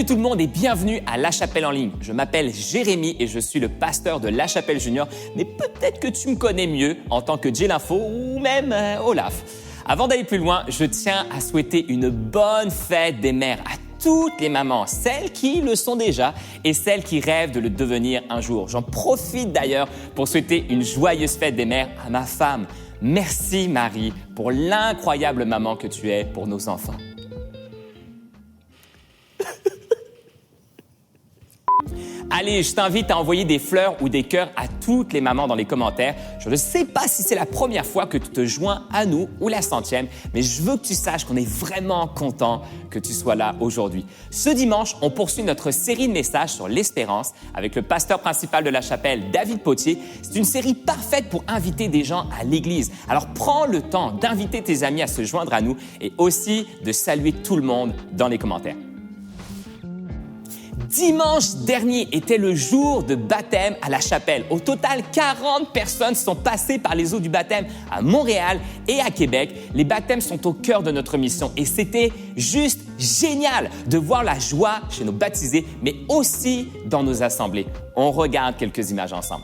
Salut tout le monde et bienvenue à La Chapelle en ligne. Je m'appelle Jérémy et je suis le pasteur de La Chapelle Junior, mais peut-être que tu me connais mieux en tant que J-L'info ou même Olaf. Avant d'aller plus loin, je tiens à souhaiter une bonne fête des mères à toutes les mamans, celles qui le sont déjà et celles qui rêvent de le devenir un jour. J'en profite d'ailleurs pour souhaiter une joyeuse fête des mères à ma femme. Merci Marie pour l'incroyable maman que tu es pour nos enfants. Allez, je t'invite à envoyer des fleurs ou des cœurs à toutes les mamans dans les commentaires. Je ne sais pas si c'est la première fois que tu te joins à nous ou la 100e, mais je veux que tu saches qu'on est vraiment content que tu sois là aujourd'hui. Ce dimanche, on poursuit notre série de messages sur l'espérance avec le pasteur principal de la chapelle, David Potier. C'est une série parfaite pour inviter des gens à l'église. Alors prends le temps d'inviter tes amis à se joindre à nous et aussi de saluer tout le monde dans les commentaires. Dimanche dernier était le jour de baptême à la chapelle. Au total, 40 personnes sont passées par les eaux du baptême à Montréal et à Québec. Les baptêmes sont au cœur de notre mission et c'était juste génial de voir la joie chez nos baptisés, mais aussi dans nos assemblées. On regarde quelques images ensemble.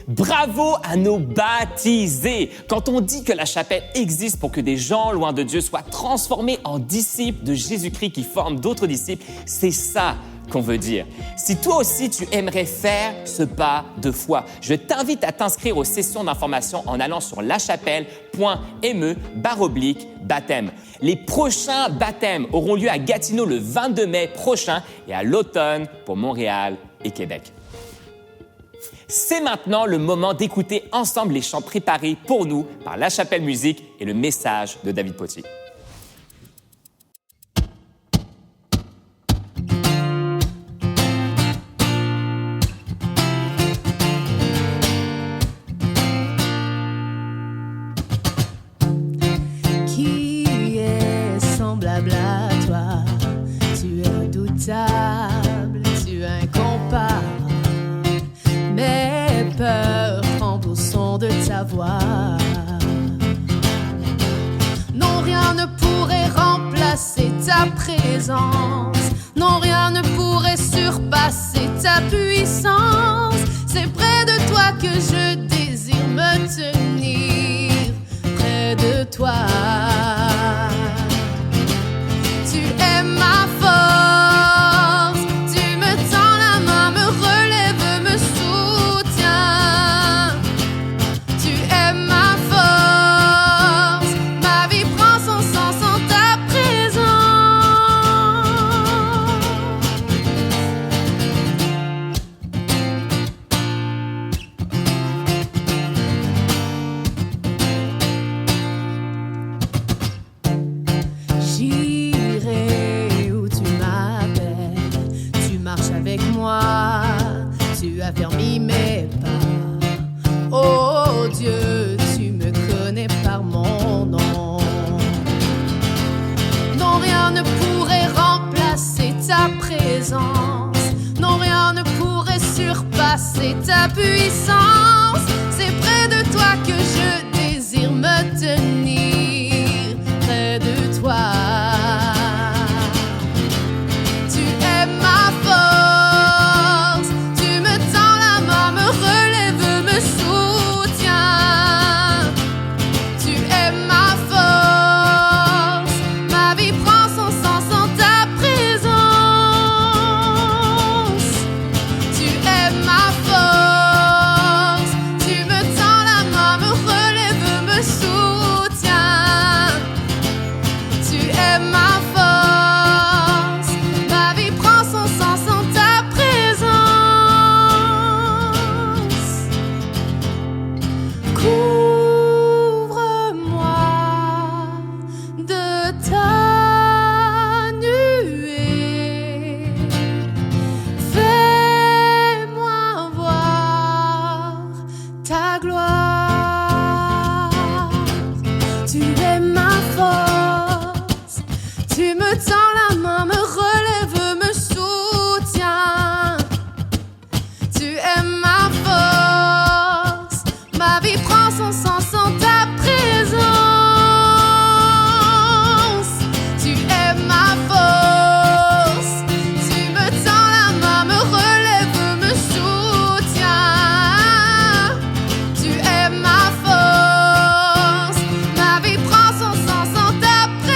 Bravo à nos baptisés! Quand on dit que la chapelle existe pour que des gens loin de Dieu soient transformés en disciples de Jésus-Christ qui forment d'autres disciples, c'est ça qu'on veut dire. Si toi aussi tu aimerais faire ce pas de foi, je t'invite à t'inscrire aux sessions d'information en allant sur lachapelle.me/baptême. Les prochains baptêmes auront lieu à Gatineau le 22 mai prochain et à l'automne pour Montréal et Québec. C'est maintenant le moment d'écouter ensemble les chants préparés pour nous par La Chapelle Musique et le message de David Potier. Qui est semblable à toi? Tu es redoutable, tu es incomparable. Mes peurs tremblent au son de ta voix. Non, rien ne pourrait remplacer ta présence. Non, rien ne pourrait surpasser ta puissance. C'est près de toi que je désire me tenir. Près de toi. Tu es ma force. Tu me tends la main, me relève, me soutiens. Tu es ma force. Ma vie prend son sens en ta J'irai où tu m'appelles, tu marches avec moi, tu as permis mes pas. Oh Dieu, tu me connais par mon nom. Non, rien ne pourrait remplacer ta présence. Non, rien ne pourrait surpasser ta puissance. C'est près de toi que je désire me tenir. Près de toi. Tu es ma force. Tu me tends la main, me relève, me soutiens. Tu es ma force. Ma vie prend son sens en ta présence. Tu es ma force. Tu Tu es ma force, tu me tends la main, me relève, me soutiens. Tu es ma force, ma vie prend son sens en ta présence. Tu es ma force, tu me tends la main, me relève, me soutiens. Tu es ma force, ma vie prend son sens en ta présence.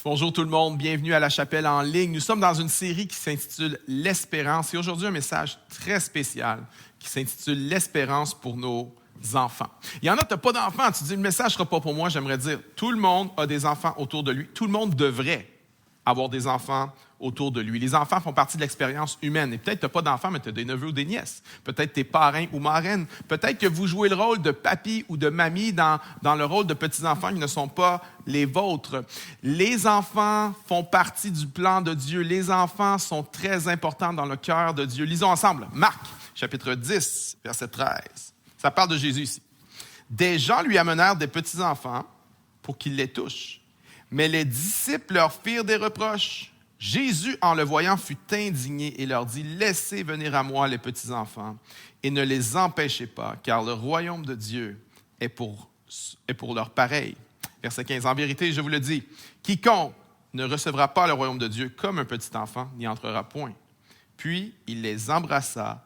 Bonjour tout le monde, bienvenue à la chapelle en ligne. Nous sommes dans une série qui s'intitule L'Espérance et aujourd'hui un message très spécial qui s'intitule L'Espérance pour nos enfants. Il y en a, tu n'as pas d'enfants, tu dis le message ne sera pas pour moi, j'aimerais dire tout le monde a des enfants autour de lui, tout le monde devrait avoir des enfants autour de lui. Les enfants font partie de l'expérience humaine. Et peut-être que tu n'as pas d'enfants, mais tu as des neveux ou des nièces. Peut-être tes parrains ou marraines. Peut-être que vous jouez le rôle de papy ou de mamie dans le rôle de petits-enfants qui ne sont pas les vôtres. Les enfants font partie du plan de Dieu. Les enfants sont très importants dans le cœur de Dieu. Lisons ensemble. Marc, chapitre 10, verset 13. Ça parle de Jésus ici. Des gens lui amenèrent des petits-enfants pour qu'ils les touchent. Mais les disciples leur firent des reproches. Jésus, en le voyant, fut indigné et leur dit, « Laissez venir à moi les petits-enfants et ne les empêchez pas, car le royaume de Dieu est pour leur pareil. » Verset 15, « En vérité, je vous le dis, quiconque ne recevra pas le royaume de Dieu comme un petit enfant n'y entrera point. » Puis il les embrassa,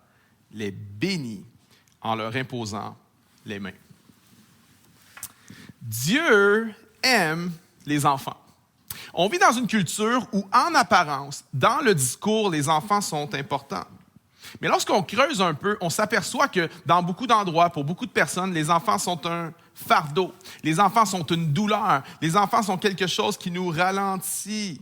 les bénit en leur imposant les mains. Dieu aime les enfants. On vit dans une culture où, en apparence, dans le discours, les enfants sont importants. Mais lorsqu'on creuse un peu, on s'aperçoit que dans beaucoup d'endroits, pour beaucoup de personnes, les enfants sont un fardeau. Les enfants sont une douleur. Les enfants sont quelque chose qui nous ralentit.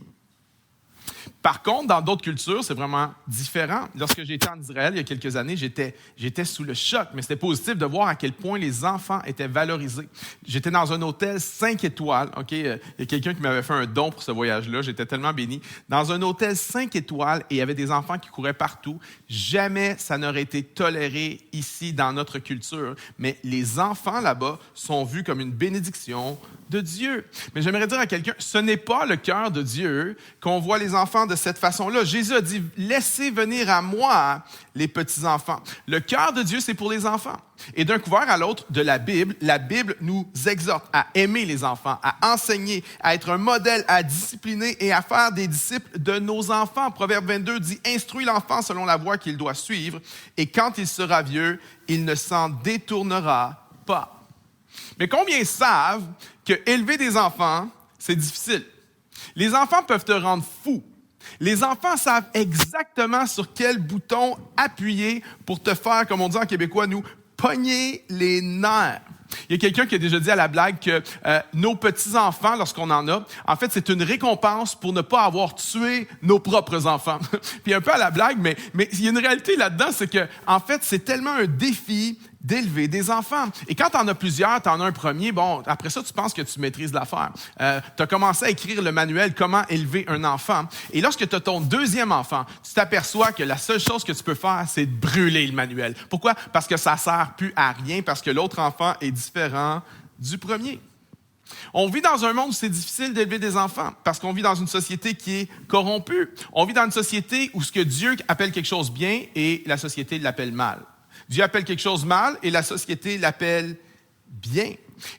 Par contre, dans d'autres cultures, c'est vraiment différent. Lorsque j'étais en Israël il y a quelques années, j'étais sous le choc, mais c'était positif de voir à quel point les enfants étaient valorisés. J'étais dans un hôtel 5 étoiles. OK? Il y a quelqu'un qui m'avait fait un don pour ce voyage-là. J'étais tellement béni. Dans un hôtel 5 étoiles et il y avait des enfants qui couraient partout. Jamais ça n'aurait été toléré ici dans notre culture. Mais les enfants là-bas sont vus comme une bénédiction de Dieu. Mais j'aimerais dire à quelqu'un, ce n'est pas le cœur de Dieu qu'on voit les enfants de cette façon-là. Jésus a dit, « Laissez venir à moi les petits-enfants. » Le cœur de Dieu, c'est pour les enfants. Et d'un couvert à l'autre de la Bible nous exhorte à aimer les enfants, à enseigner, à être un modèle, à discipliner et à faire des disciples de nos enfants. Proverbe 22 dit, « Instruis l'enfant selon la voie qu'il doit suivre, et quand il sera vieux, il ne s'en détournera pas. » Mais combien savent que élever des enfants, c'est difficile? Les enfants peuvent te rendre fou. Les enfants savent exactement sur quel bouton appuyer pour te faire, comme on dit en québécois, nous, pogner les nerfs. Il y a quelqu'un qui a déjà dit à la blague que nos petits-enfants, lorsqu'on en a, en fait, c'est une récompense pour ne pas avoir tué nos propres enfants. Puis un peu à la blague, mais il y a une réalité là-dedans, c'est que, en fait, c'est tellement un défi d'élever des enfants. Et quand tu en as plusieurs, tu en as un premier, bon, après ça, tu penses que tu maîtrises l'affaire. Tu as commencé à écrire le manuel « Comment élever un enfant ». Et lorsque tu as ton deuxième enfant, tu t'aperçois que la seule chose que tu peux faire, c'est de brûler le manuel. Pourquoi? Parce que ça ne sert plus à rien, parce que l'autre enfant est différent du premier. On vit dans un monde où c'est difficile d'élever des enfants parce qu'on vit dans une société qui est corrompue. On vit dans une société où ce que Dieu appelle quelque chose bien et la société l'appelle mal. Dieu appelle quelque chose mal et la société l'appelle bien.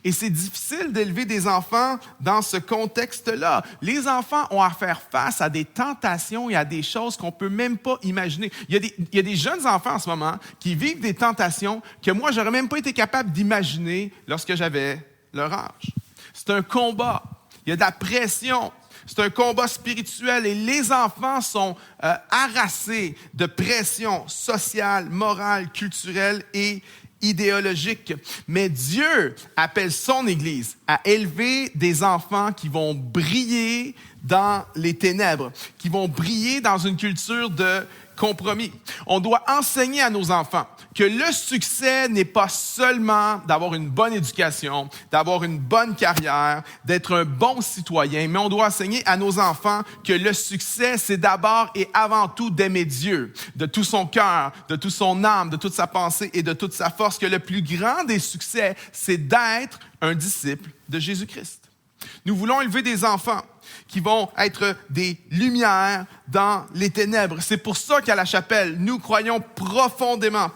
Et c'est difficile d'élever des enfants dans ce contexte-là. Les enfants ont à faire face à des tentations et à des choses qu'on ne peut même pas imaginer. Il y a des jeunes enfants en ce moment qui vivent des tentations que moi, je n'aurais même pas été capable d'imaginer lorsque j'avais leur âge. C'est un combat. Il y a de la pression. C'est un combat spirituel et les enfants sont harassés de pression sociale, morale, culturelle et idéologique. Mais Dieu appelle son Église à élever des enfants qui vont briller dans les ténèbres, qui vont briller dans une culture de compromis. On doit enseigner à nos enfants que le succès n'est pas seulement d'avoir une bonne éducation, d'avoir une bonne carrière, d'être un bon citoyen, mais on doit enseigner à nos enfants que le succès, c'est d'abord et avant tout d'aimer Dieu, de tout son cœur, de toute son âme, de toute sa pensée et de toute sa force, que le plus grand des succès, c'est d'être un disciple de Jésus-Christ. Nous voulons élever des enfants qui vont être des lumières dans les ténèbres. C'est pour ça qu'à la chapelle, nous croyons profondément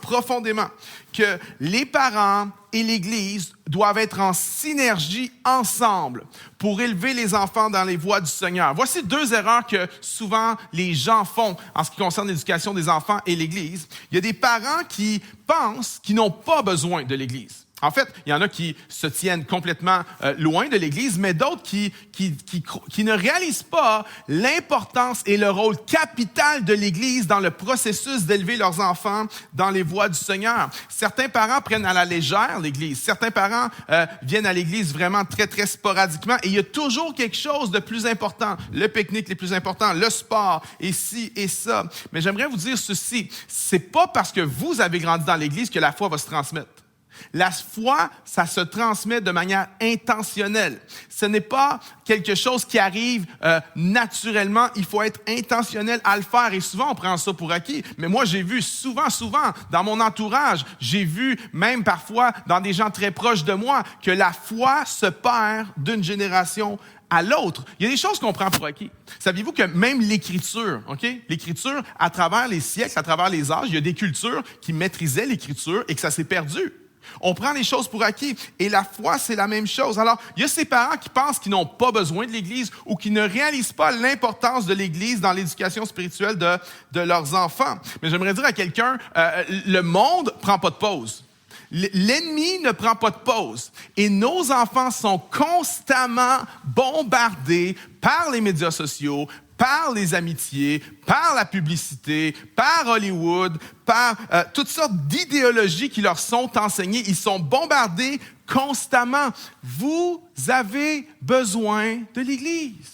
que les parents et l'Église doivent être en synergie ensemble pour élever les enfants dans les voies du Seigneur. Voici 2 erreurs que souvent les gens font en ce qui concerne l'éducation des enfants et l'Église. Il y a des parents qui pensent qu'ils n'ont pas besoin de l'Église. En fait, il y en a qui se tiennent complètement loin de l'Église, mais d'autres qui ne réalisent pas l'importance et le rôle capital de l'Église dans le processus d'élever leurs enfants dans les voies du Seigneur. Certains parents prennent à la légère l'Église. Certains parents viennent à l'Église vraiment très, très sporadiquement. Et il y a toujours quelque chose de plus important. Le pique-nique les plus importants, le sport, et ci et ça. Mais j'aimerais vous dire ceci. C'est pas parce que vous avez grandi dans l'Église que la foi va se transmettre. La foi, ça se transmet de manière intentionnelle. Ce n'est pas quelque chose qui arrive naturellement. Il faut être intentionnel à le faire. Et souvent, on prend ça pour acquis. Mais moi, j'ai vu souvent, dans mon entourage, j'ai vu même parfois dans des gens très proches de moi, que la foi se perd d'une génération à l'autre. Il y a des choses qu'on prend pour acquis. Saviez-vous que même l'Écriture, l'Écriture, à travers les siècles, à travers les âges, il y a des cultures qui maîtrisaient l'Écriture et que ça s'est perdu. On prend les choses pour acquis. Et la foi, c'est la même chose. Alors, il y a ces parents qui pensent qu'ils n'ont pas besoin de l'Église ou qui ne réalisent pas l'importance de l'Église dans l'éducation spirituelle de leurs enfants. Mais j'aimerais dire à quelqu'un, le monde prend pas de pause. L'ennemi ne prend pas de pause. Et nos enfants sont constamment bombardés par les médias sociaux, par les amitiés, par la publicité, par Hollywood, par toutes sortes d'idéologies qui leur sont enseignées. Ils sont bombardés constamment. Vous avez besoin de l'Église.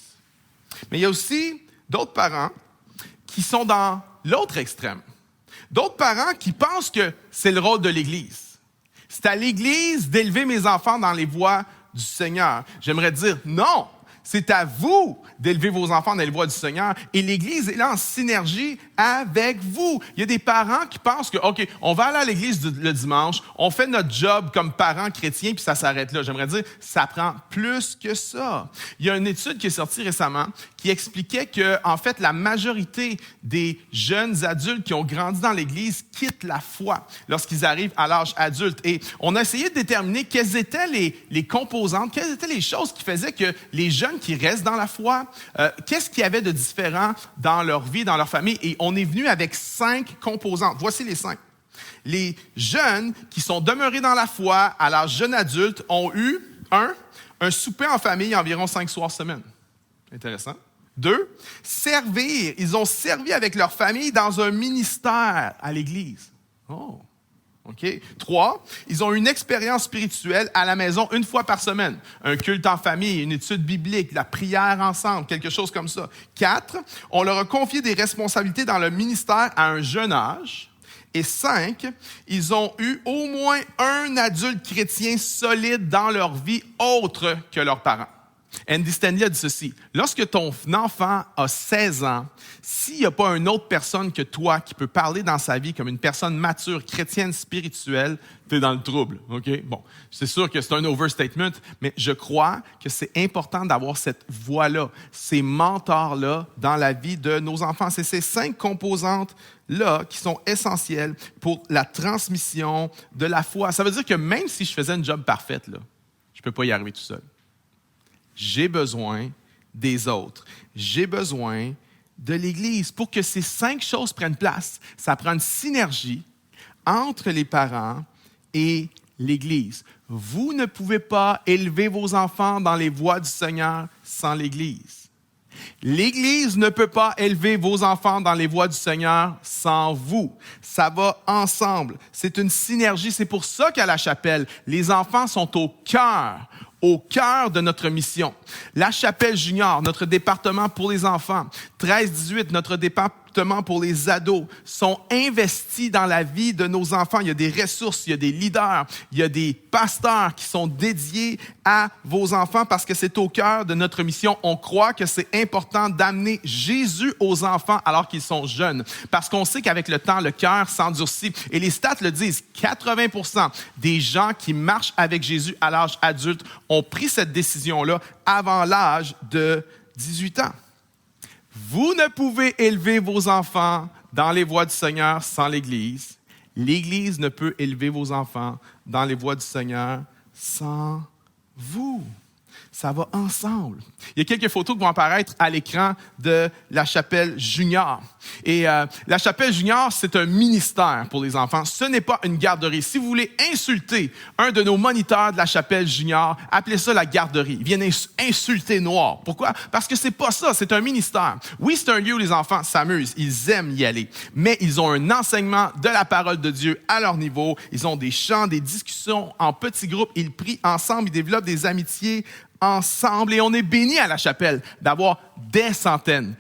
Mais il y a aussi d'autres parents qui sont dans l'autre extrême. D'autres parents qui pensent que c'est le rôle de l'Église. C'est à l'Église d'élever mes enfants dans les voies du Seigneur. J'aimerais dire non. C'est à vous d'élever vos enfants dans les voies du Seigneur. Et l'Église est là en synergie avec vous. Il y a des parents qui pensent que, OK, on va aller à l'Église le dimanche, on fait notre job comme parents chrétiens, puis ça s'arrête là. J'aimerais dire, ça prend plus que ça. Il y a une étude qui est sortie récemment qui expliquait que, en fait, la majorité des jeunes adultes qui ont grandi dans l'Église quittent la foi lorsqu'ils arrivent à l'âge adulte. Et on a essayé de déterminer quelles étaient les composantes, quelles étaient les choses qui faisaient que les jeunes qui restent dans la foi, qu'est-ce qu'il y avait de différent dans leur vie, dans leur famille. Et on est venu avec 5 composantes. Voici les 5. Les jeunes qui sont demeurés dans la foi à l'âge jeune adulte ont eu, 1, un souper en famille environ 5 soirs semaine. Intéressant. 2, servir. Ils ont servi avec leur famille dans un ministère à l'Église. Oh! OK. 3, ils ont une expérience spirituelle à la maison 1 fois par semaine. Un culte en famille, une étude biblique, la prière ensemble, quelque chose comme ça. 4, on leur a confié des responsabilités dans le ministère à un jeune âge. Et 5, ils ont eu au moins un adulte chrétien solide dans leur vie autre que leurs parents. Andy Stanley a dit ceci. Lorsque ton enfant a 16 ans, s'il n'y a pas une autre personne que toi qui peut parler dans sa vie comme une personne mature, chrétienne, spirituelle, tu es dans le trouble. OK? Bon, c'est sûr que c'est un overstatement, mais je crois que c'est important d'avoir cette voix-là, ces mentors-là dans la vie de nos enfants. C'est ces 5 composantes-là qui sont essentielles pour la transmission de la foi. Ça veut dire que même si je faisais une job parfaite, là, je ne peux pas y arriver tout seul. J'ai besoin des autres. J'ai besoin de l'Église. Pour que ces 5 choses prennent place, ça prend une synergie entre les parents et l'Église. Vous ne pouvez pas élever vos enfants dans les voies du Seigneur sans l'Église. L'Église ne peut pas élever vos enfants dans les voies du Seigneur sans vous. Ça va ensemble. C'est une synergie. C'est pour ça qu'à la chapelle, les enfants sont au cœur de notre mission. La Chapelle Junior, notre département pour les enfants. 13-18, notre notamment pour les ados, sont investis dans la vie de nos enfants. Il y a des ressources, il y a des leaders, il y a des pasteurs qui sont dédiés à vos enfants parce que c'est au cœur de notre mission. On croit que c'est important d'amener Jésus aux enfants alors qu'ils sont jeunes. Parce qu'on sait qu'avec le temps, le cœur s'endurcit. Et les stats le disent, 80% des gens qui marchent avec Jésus à l'âge adulte ont pris cette décision-là avant l'âge de 18 ans. Vous ne pouvez élever vos enfants dans les voies du Seigneur sans l'Église. L'Église ne peut élever vos enfants dans les voies du Seigneur sans vous. Ça va ensemble. Il y a quelques photos qui vont apparaître à l'écran de la chapelle junior. Et la chapelle junior, c'est un ministère pour les enfants. Ce n'est pas une garderie. Si vous voulez insulter un de nos moniteurs de la chapelle junior, appelez ça la garderie. Ils viennent insulter Noir. Pourquoi? Parce que c'est pas ça, c'est un ministère. Oui, c'est un lieu où les enfants s'amusent. Ils aiment y aller. Mais ils ont un enseignement de la parole de Dieu à leur niveau. Ils ont des chants, des discussions en petits groupes. Ils prient ensemble. Ils développent des amitiés ensemble. Et on est bénis à la chapelle d'avoir des centaines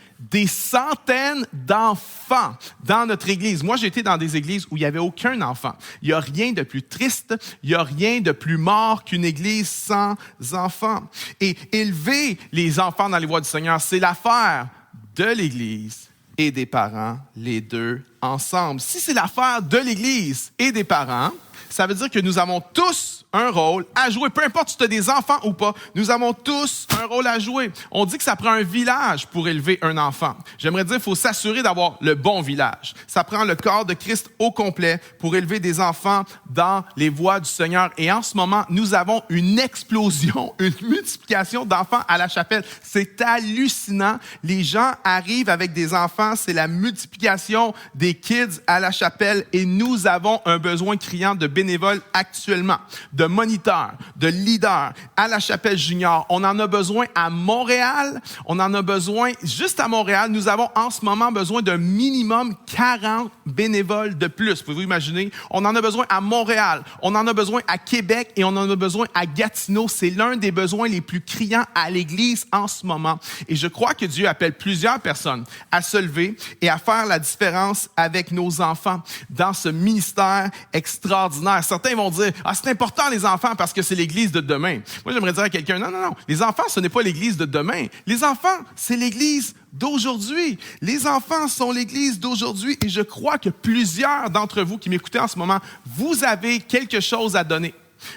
d'enfants dans notre église. Moi, j'ai été dans des églises où il n'y avait aucun enfant. Il n'y a rien de plus triste, il n'y a rien de plus mort qu'une église sans enfants. Et élever les enfants dans les voies du Seigneur, c'est l'affaire de l'église et des parents, les deux ensemble. Si c'est l'affaire de l'église et des parents, ça veut dire que nous avons tous un rôle à jouer. Peu importe si tu as des enfants ou pas, nous avons tous un rôle à jouer. On dit que ça prend un village pour élever un enfant. J'aimerais dire qu'il faut s'assurer d'avoir le bon village. Ça prend le corps de Christ au complet pour élever des enfants dans les voies du Seigneur. Et en ce moment, nous avons une explosion, une multiplication d'enfants à la chapelle. C'est hallucinant. Les gens arrivent avec des enfants. C'est la multiplication des kids à la chapelle. Et nous avons un besoin criant de bénévoles actuellement, de moniteurs, de leaders à la chapelle junior. On en a besoin à Montréal. On en a besoin juste à Montréal. Nous avons en ce moment besoin d'un minimum 40 bénévoles de plus. Pouvez-vous imaginer? On en a besoin à Montréal. On en a besoin à Québec et on en a besoin à Gatineau. C'est l'un des besoins les plus criants à l'Église en ce moment. Et je crois que Dieu appelle plusieurs personnes à se lever et à faire la différence avec nos enfants dans ce ministère extraordinaire. Certains vont dire, c'est important les enfants parce que c'est l'Église de demain. Moi, j'aimerais dire à quelqu'un, non. Les enfants, ce n'est pas l'Église de demain. Les enfants, c'est l'Église d'aujourd'hui. Les enfants sont l'Église d'aujourd'hui et je crois que plusieurs d'entre vous qui m'écoutez en ce moment, vous avez quelque chose à donner.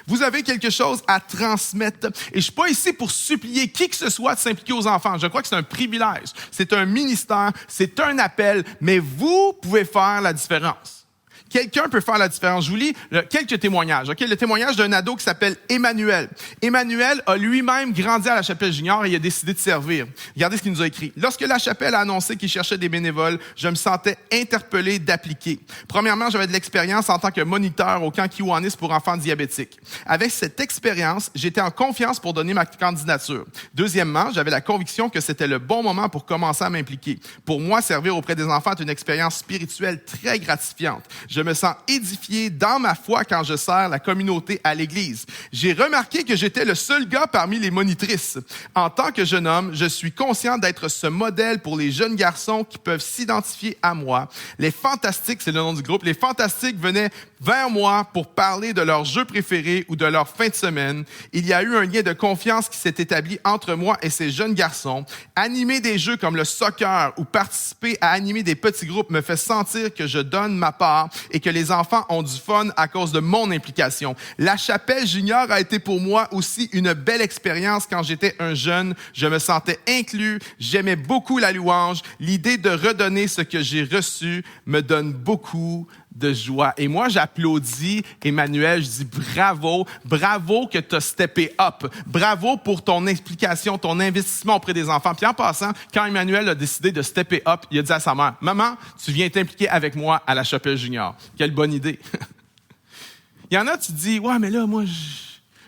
Vous avez quelque chose à transmettre. Et je suis pas ici pour supplier qui que ce soit de s'impliquer aux enfants. Je crois que c'est un privilège. C'est un ministère, c'est un appel, mais vous pouvez faire la différence. Quelqu'un peut faire la différence. Je vous lis quelques témoignages. Okay? Le témoignage d'un ado qui s'appelle Emmanuel. Emmanuel a lui-même grandi à la chapelle junior et il a décidé de servir. Regardez ce qu'il nous a écrit. Lorsque la chapelle a annoncé qu'il cherchait des bénévoles, je me sentais interpellé d'appliquer. Premièrement, j'avais de l'expérience en tant que moniteur au camp Kiwanis pour enfants diabétiques. Avec cette expérience, j'étais en confiance pour donner ma candidature. Deuxièmement, j'avais la conviction que c'était le bon moment pour commencer à m'impliquer. Pour moi, servir auprès des enfants est une expérience spirituelle très gratifiante. Je me sens édifié dans ma foi quand je sers la communauté à l'église. J'ai remarqué que j'étais le seul gars parmi les monitrices. En tant que jeune homme, je suis conscient d'être ce modèle pour les jeunes garçons qui peuvent s'identifier à moi. Les Fantastiques, c'est le nom du groupe, les Fantastiques venaient vers moi pour parler de leur jeu préféré ou de leur fin de semaine. Il y a eu un lien de confiance qui s'est établi entre moi et ces jeunes garçons. Animer des jeux comme le soccer ou participer à animer des petits groupes me fait sentir que je donne ma part et que les enfants ont du fun à cause de mon implication. La chapelle junior a été pour moi aussi une belle expérience quand j'étais un jeune. Je me sentais inclus, j'aimais beaucoup la louange. L'idée de redonner ce que j'ai reçu me donne beaucoup de joie. Et moi, j'applaudis Emmanuel, je dis bravo que tu as steppé up. Bravo pour ton implication, ton investissement auprès des enfants. Puis en passant, quand Emmanuel a décidé de stepper up, il a dit à sa mère, « Maman, tu viens t'impliquer avec moi à la chapelle junior. » Quelle bonne idée. Il y en a, tu te dis, « Ouais, mais là, moi,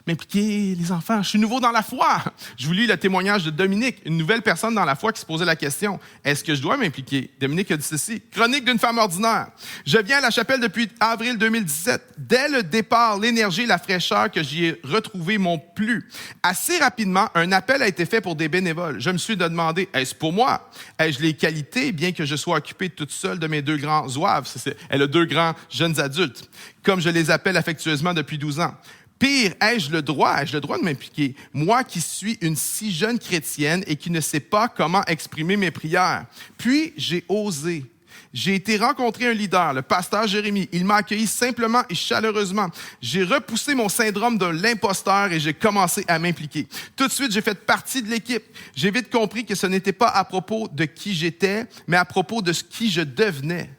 m'impliquer, les enfants. Je suis nouveau dans la foi. Je vous lis le témoignage de Dominique, une nouvelle personne dans la foi qui se posait la question, est-ce que je dois m'impliquer? Dominique a dit ceci, chronique d'une femme ordinaire. Je viens à la chapelle depuis avril 2017. Dès le départ, l'énergie et la fraîcheur que j'y ai retrouvées m'ont plu. Assez rapidement, un appel a été fait pour des bénévoles. Je me suis demandé, est-ce pour moi? Ai-je les qualités, bien que je sois occupée toute seule de mes 2 grands zouaves? Elle a 2 grands jeunes adultes, comme je les appelle affectueusement depuis 12 ans. Pire, ai-je le droit de m'impliquer? Moi qui suis une si jeune chrétienne et qui ne sais pas comment exprimer mes prières. Puis, j'ai osé. J'ai été rencontrer un leader, le pasteur Jérémie. Il m'a accueilli simplement et chaleureusement. J'ai repoussé mon syndrome de l'imposteur et j'ai commencé à m'impliquer. Tout de suite, j'ai fait partie de l'équipe. J'ai vite compris que ce n'était pas à propos de qui j'étais, mais à propos de ce qui je devenais.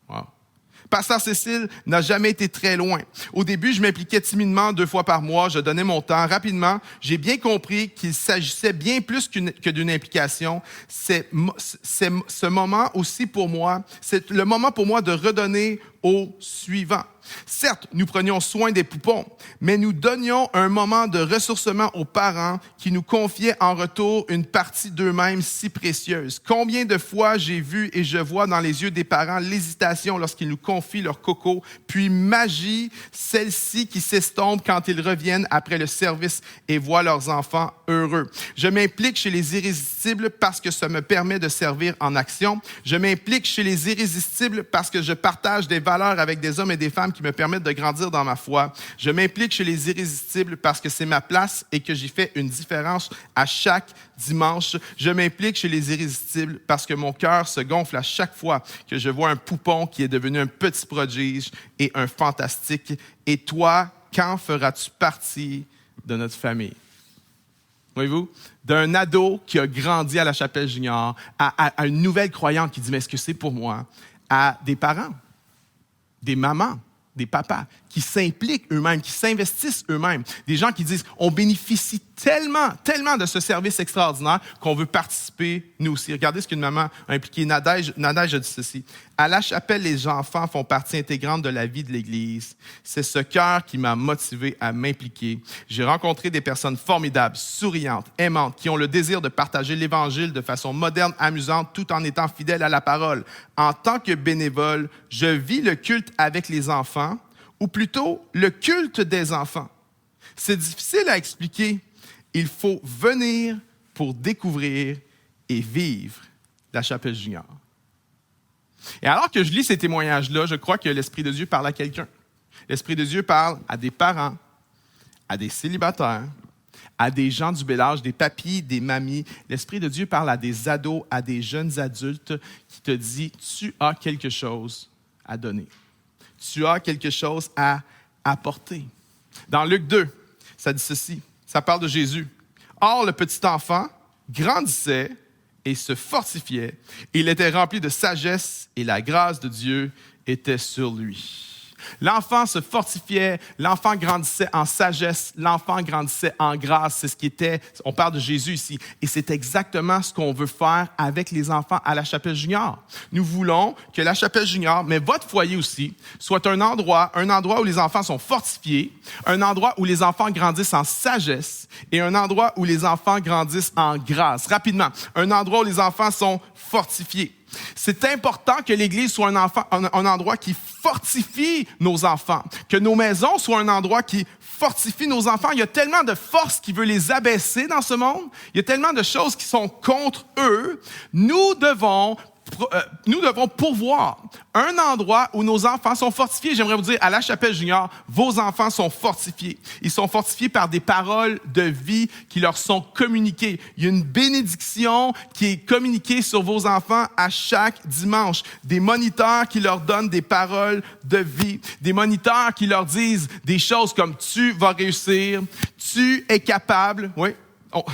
Wow. Pasteur Cécile n'a jamais été très loin. Au début, je m'impliquais timidement 2 fois par mois. Je donnais mon temps. Rapidement, j'ai bien compris qu'il s'agissait bien plus que d'une implication. C'est ce moment aussi pour moi. C'est le moment pour moi de redonner au suivant. Certes, nous prenions soin des poupons, mais nous donnions un moment de ressourcement aux parents qui nous confiaient en retour une partie d'eux-mêmes si précieuse. Combien de fois j'ai vu et je vois dans les yeux des parents l'hésitation lorsqu'ils nous confient leur coco, puis magie, celle-ci qui s'estompe quand ils reviennent après le service et voient leurs enfants heureux. Je m'implique chez les irrésistibles parce que ça me permet de servir en action. Je m'implique chez les irrésistibles parce que je partage des valeurs avec des hommes et des femmes qui me permettent de grandir dans ma foi. Je m'implique chez les irrésistibles parce que c'est ma place et que j'y fais une différence à chaque dimanche. Je m'implique chez les irrésistibles parce que mon cœur se gonfle à chaque fois que je vois un poupon qui est devenu un petit prodige et un fantastique. Et toi, quand feras-tu partie de notre famille? Voyez-vous? D'un ado qui a grandi à la Chapelle Junior, à une nouvelle croyante qui dit « Mais est-ce que c'est pour moi? » À des parents, des mamans, des papas qui s'impliquent eux-mêmes, qui s'investissent eux-mêmes. Des gens qui disent, on bénéficie tellement de ce service extraordinaire qu'on veut participer nous aussi. Regardez ce qu'une maman a impliqué. Nadège a dit ceci. À la chapelle, les enfants font partie intégrante de la vie de l'Église. C'est ce cœur qui m'a motivé à m'impliquer. J'ai rencontré des personnes formidables, souriantes, aimantes, qui ont le désir de partager l'Évangile de façon moderne, amusante, tout en étant fidèles à la parole. En tant que bénévole, je vis le culte avec les enfants, ou plutôt le culte des enfants. C'est difficile à expliquer. Il faut venir pour découvrir et vivre la Chapelle Junior. Et alors que je lis ces témoignages-là, je crois que l'Esprit de Dieu parle à quelqu'un. L'Esprit de Dieu parle à des parents, à des célibataires, à des gens du bel âge, des papis, des mamies. L'Esprit de Dieu parle à des ados, à des jeunes adultes qui te dit, tu as quelque chose à donner. Tu as quelque chose à apporter. Dans Luc 2, ça dit ceci, ça parle de Jésus. Or, le petit enfant grandissait et se fortifiait. Il était rempli de sagesse et la grâce de Dieu était sur lui. L'enfant se fortifiait, l'enfant grandissait en sagesse, l'enfant grandissait en grâce. C'est ce qui était, on parle de Jésus ici. Et c'est exactement ce qu'on veut faire avec les enfants à la Chapelle Junior. Nous voulons que la Chapelle Junior, mais votre foyer aussi, soit un endroit où les enfants sont fortifiés, un endroit où les enfants grandissent en sagesse et un endroit où les enfants grandissent en grâce. Rapidement, un endroit où les enfants sont fortifiés. C'est important que l'Église soit un endroit qui fortifie nos enfants, que nos maisons soient un endroit qui fortifie nos enfants. Il y a tellement de force qui veut les abaisser dans ce monde. Il y a tellement de choses qui sont contre eux. Nous devons pourvoir un endroit où nos enfants sont fortifiés. J'aimerais vous dire, à la Chapelle Junior, vos enfants sont fortifiés. Ils sont fortifiés par des paroles de vie qui leur sont communiquées. Il y a une bénédiction qui est communiquée sur vos enfants à chaque dimanche. Des moniteurs qui leur donnent des paroles de vie. Des moniteurs qui leur disent des choses comme « tu vas réussir »,« tu es capable ». Oui.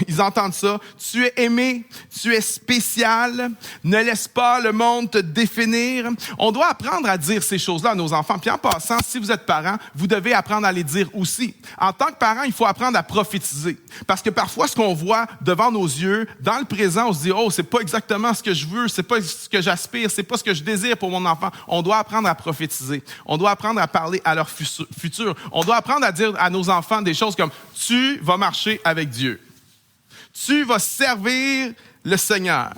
Ils entendent ça. Tu es aimé, tu es spécial. Ne laisse pas le monde te définir. On doit apprendre à dire ces choses-là à nos enfants. Puis en passant, si vous êtes parent, vous devez apprendre à les dire aussi. En tant que parent, il faut apprendre à prophétiser. Parce que parfois, ce qu'on voit devant nos yeux, dans le présent, on se dit, oh, c'est pas exactement ce que je veux, c'est pas ce que j'aspire, c'est pas ce que je désire pour mon enfant. On doit apprendre à prophétiser. On doit apprendre à parler à leur futur. On doit apprendre à dire à nos enfants des choses comme, tu vas marcher avec Dieu. Tu vas servir le Seigneur.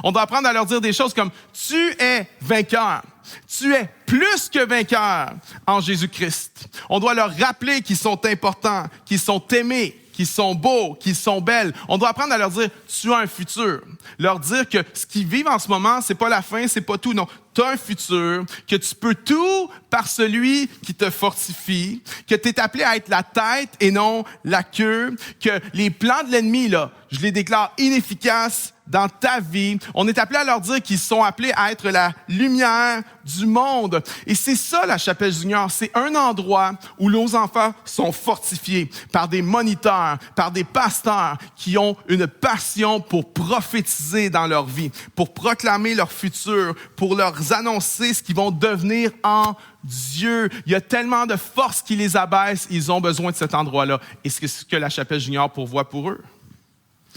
On doit apprendre à leur dire des choses comme « Tu es vainqueur. Tu es plus que vainqueur en Jésus-Christ. » On doit leur rappeler qu'ils sont importants, qu'ils sont aimés, qu'ils sont beaux, qu'ils sont belles. On doit apprendre à leur dire « Tu as un futur. » Leur dire que ce qu'ils vivent en ce moment, c'est pas la fin, c'est pas tout. Non, tu as un futur, que tu peux tout par celui qui te fortifie, que tu es appelé à être la tête et non la queue, que les plans de l'ennemi, là, je les déclare inefficaces dans ta vie. On est appelé à leur dire qu'ils sont appelés à être la lumière du monde. Et c'est ça, la Chapelle Junior. C'est un endroit où nos enfants sont fortifiés par des moniteurs, par des pasteurs qui ont une passion pour prophétiser dans leur vie, pour proclamer leur futur, pour leur annoncer ce qu'ils vont devenir en Dieu. Il y a tellement de force qui les abaisse. Ils ont besoin de cet endroit-là. Et c'est ce que la Chapelle Junior pourvoit pour eux.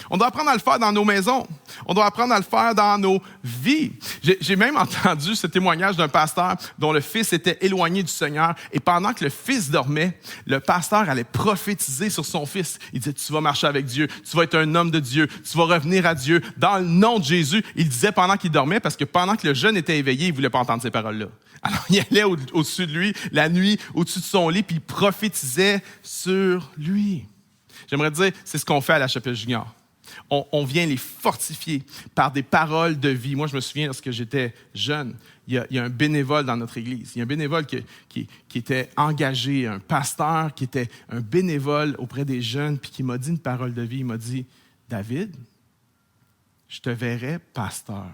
On doit apprendre à le faire dans nos maisons. On doit apprendre à le faire dans nos vies. J'ai même entendu ce témoignage d'un pasteur dont le fils était éloigné du Seigneur. Et pendant que le fils dormait, le pasteur allait prophétiser sur son fils. Il disait, tu vas marcher avec Dieu, tu vas être un homme de Dieu, tu vas revenir à Dieu. Dans le nom de Jésus, il disait pendant qu'il dormait, parce que pendant que le jeune était éveillé, il ne voulait pas entendre ces paroles-là. Alors il allait au-dessus de lui, la nuit, au-dessus de son lit, puis il prophétisait sur lui. J'aimerais dire, c'est ce qu'on fait à la Chapelle Junior. On vient les fortifier par des paroles de vie. Moi, je me souviens, lorsque j'étais jeune, il y a un bénévole dans notre église. Il y a un bénévole qui était engagé, un pasteur qui était un bénévole auprès des jeunes, puis qui m'a dit une parole de vie. Il m'a dit, « David, je te verrai pasteur. »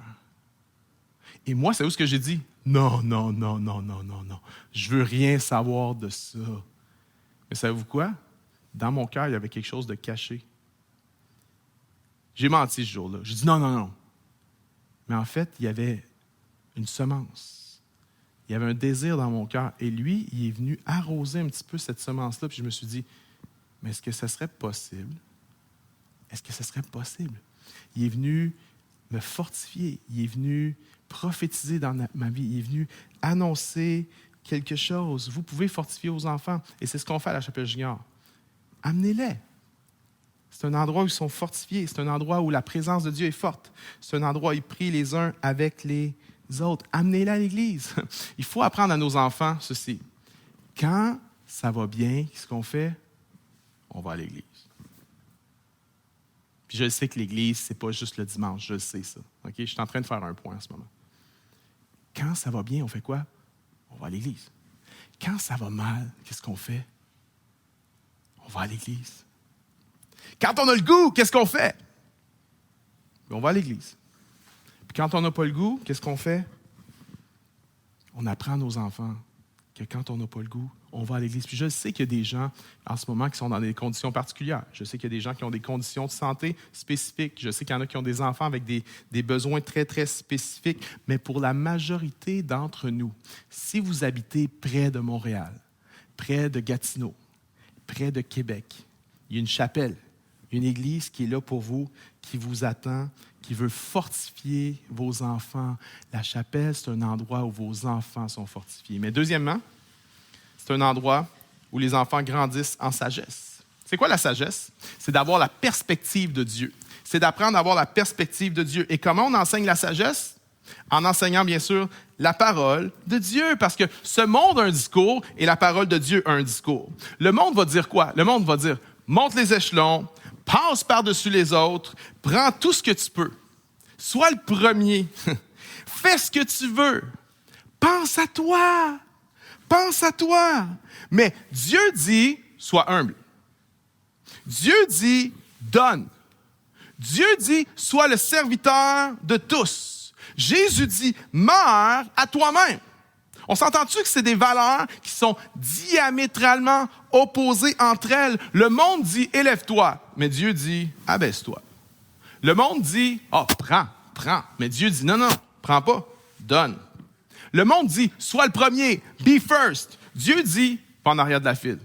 Et moi, c'est où ce que j'ai dit? « Non. Je veux rien savoir de ça. » Mais savez-vous quoi? Dans mon cœur, il y avait quelque chose de caché. J'ai menti ce jour-là. J'ai dit non. Mais en fait, il y avait une semence. Il y avait un désir dans mon cœur. Et lui, il est venu arroser un petit peu cette semence-là. Puis je me suis dit, mais est-ce que ça serait possible? Est-ce que ça serait possible? Il est venu me fortifier. Il est venu prophétiser dans ma vie. Il est venu annoncer quelque chose. Vous pouvez fortifier vos enfants. Et c'est ce qu'on fait à la Chapelle Junior. Amenez-les. C'est un endroit où ils sont fortifiés. C'est un endroit où la présence de Dieu est forte. C'est un endroit où ils prient les uns avec les autres. Amenez-les à l'Église. Il faut apprendre à nos enfants ceci. Quand ça va bien, qu'est-ce qu'on fait? On va à l'Église. Puis je sais que l'Église, c'est pas juste le dimanche. Je sais ça. Okay? Je suis en train de faire un point en ce moment. Quand ça va bien, on fait quoi? On va à l'Église. Quand ça va mal, qu'est-ce qu'on fait? On va à l'Église. Quand on a le goût, qu'est-ce qu'on fait? On va à l'Église. Puis quand on n'a pas le goût, qu'est-ce qu'on fait? On apprend à nos enfants que quand on n'a pas le goût, on va à l'Église. Puis je sais qu'il y a des gens en ce moment qui sont dans des conditions particulières. Je sais qu'il y a des gens qui ont des conditions de santé spécifiques. Je sais qu'il y en a qui ont des enfants avec des besoins très, très spécifiques. Mais pour la majorité d'entre nous, si vous habitez près de Montréal, près de Gatineau, près de Québec, il y a une chapelle, une église qui est là pour vous, qui vous attend, qui veut fortifier vos enfants. La chapelle, c'est un endroit où vos enfants sont fortifiés. Mais deuxièmement, c'est un endroit où les enfants grandissent en sagesse. C'est quoi la sagesse? C'est d'avoir la perspective de Dieu. C'est d'apprendre à avoir la perspective de Dieu. Et comment on enseigne la sagesse? En enseignant, bien sûr, la parole de Dieu. Parce que ce monde a un discours et la parole de Dieu a un discours. Le monde va dire quoi? Le monde va dire, monte les échelons, passe par-dessus les autres, prends tout ce que tu peux. Sois le premier. Fais ce que tu veux. Pense à toi. Pense à toi. Mais Dieu dit, sois humble. Dieu dit, donne. Dieu dit, sois le serviteur de tous. Jésus dit, meurs à toi-même. On s'entend-tu que c'est des valeurs qui sont diamétralement opposées entre elles? Le monde dit, élève-toi. mais Dieu dit, abaisse-toi. Le monde dit, prends. Mais Dieu dit, non, prends pas, donne. Le monde dit, sois le premier, be first. Dieu dit, pas en arrière de la file.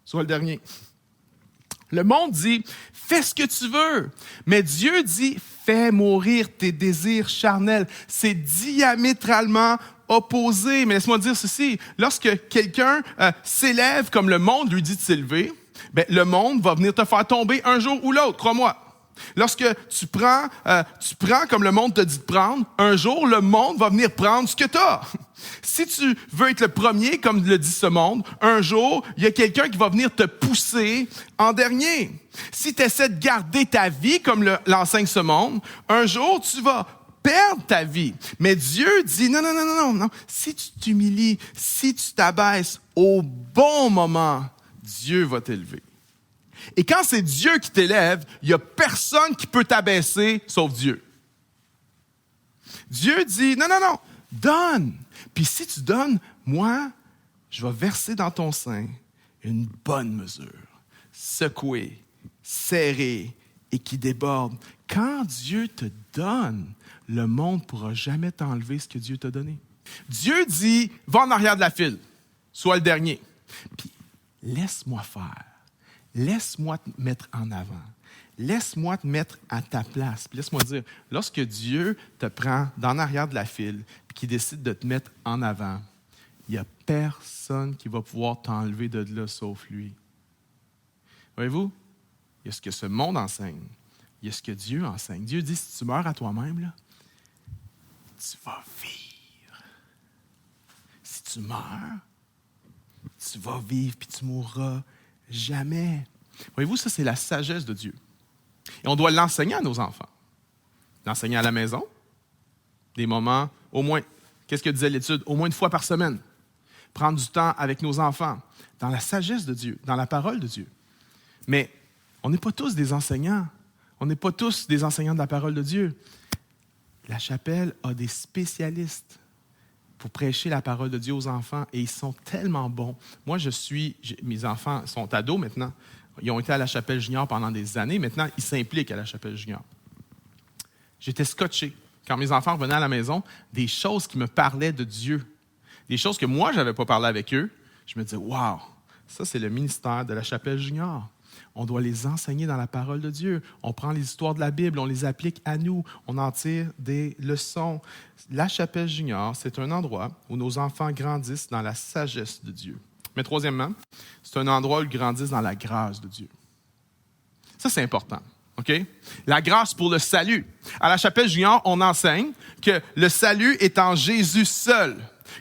Sois le dernier. Le monde dit, fais ce que tu veux. Mais Dieu dit, fais mourir tes désirs charnels. C'est diamétralement opposé. Mais laisse-moi dire ceci. Lorsque quelqu'un s'élève comme le monde lui dit de s'élever, ben, le monde va venir te faire tomber un jour ou l'autre, crois-moi. Lorsque tu prends comme le monde te dit de prendre, un jour, le monde va venir prendre ce que tu as. Si tu veux être le premier, comme le dit ce monde, un jour, il y a quelqu'un qui va venir te pousser en dernier. Si tu essaies de garder ta vie, comme l'enseigne ce monde, un jour, tu vas perdre ta vie. Mais Dieu dit, non. Si tu t'humilies, si tu t'abaisses, au bon moment, Dieu va t'élever. Et quand c'est Dieu qui t'élève, il n'y a personne qui peut t'abaisser sauf Dieu. Dieu dit, non, donne. Puis si tu donnes, moi, je vais verser dans ton sein une bonne mesure, secouée, serrée et qui déborde. Quand Dieu te donne, le monde ne pourra jamais t'enlever ce que Dieu t'a donné. Dieu dit, va en arrière de la file, sois le dernier. Puis laisse-moi faire. Laisse-moi te mettre en avant. Laisse-moi te mettre à ta place. Puis laisse-moi dire, lorsque Dieu te prend d'en arrière de la file et qu'il décide de te mettre en avant, il n'y a personne qui va pouvoir t'enlever de là sauf lui. Voyez-vous, il y a ce que ce monde enseigne. Il y a ce que Dieu enseigne. Dieu dit, si tu meurs à toi-même, là, tu vas vivre. Si tu meurs, tu vas vivre puis tu mourras jamais. Voyez-vous, ça, c'est la sagesse de Dieu. Et on doit l'enseigner à nos enfants. L'enseigner à la maison, des moments, au moins, qu'est-ce que disait l'étude? Au moins une fois par semaine. Prendre du temps avec nos enfants, dans la sagesse de Dieu, dans la parole de Dieu. Mais on n'est pas tous des enseignants. On n'est pas tous des enseignants de la parole de Dieu. La chapelle a des spécialistes pour prêcher la parole de Dieu aux enfants, et ils sont tellement bons. Moi, mes enfants sont ados maintenant. Ils ont été à la chapelle junior pendant des années. Maintenant, ils s'impliquent à la chapelle junior. J'étais scotché, quand mes enfants revenaient à la maison, des choses qui me parlaient de Dieu. Des choses que moi, je n'avais pas parlé avec eux. Je me disais, wow, ça, c'est le ministère de la chapelle junior. On doit les enseigner dans la parole de Dieu. On prend les histoires de la Bible, on les applique à nous, on en tire des leçons. La chapelle junior, c'est un endroit où nos enfants grandissent dans la sagesse de Dieu. Mais troisièmement, c'est un endroit où ils grandissent dans la grâce de Dieu. Ça, c'est important. OK? La grâce pour le salut. À la chapelle junior, on enseigne que le salut est en Jésus seul.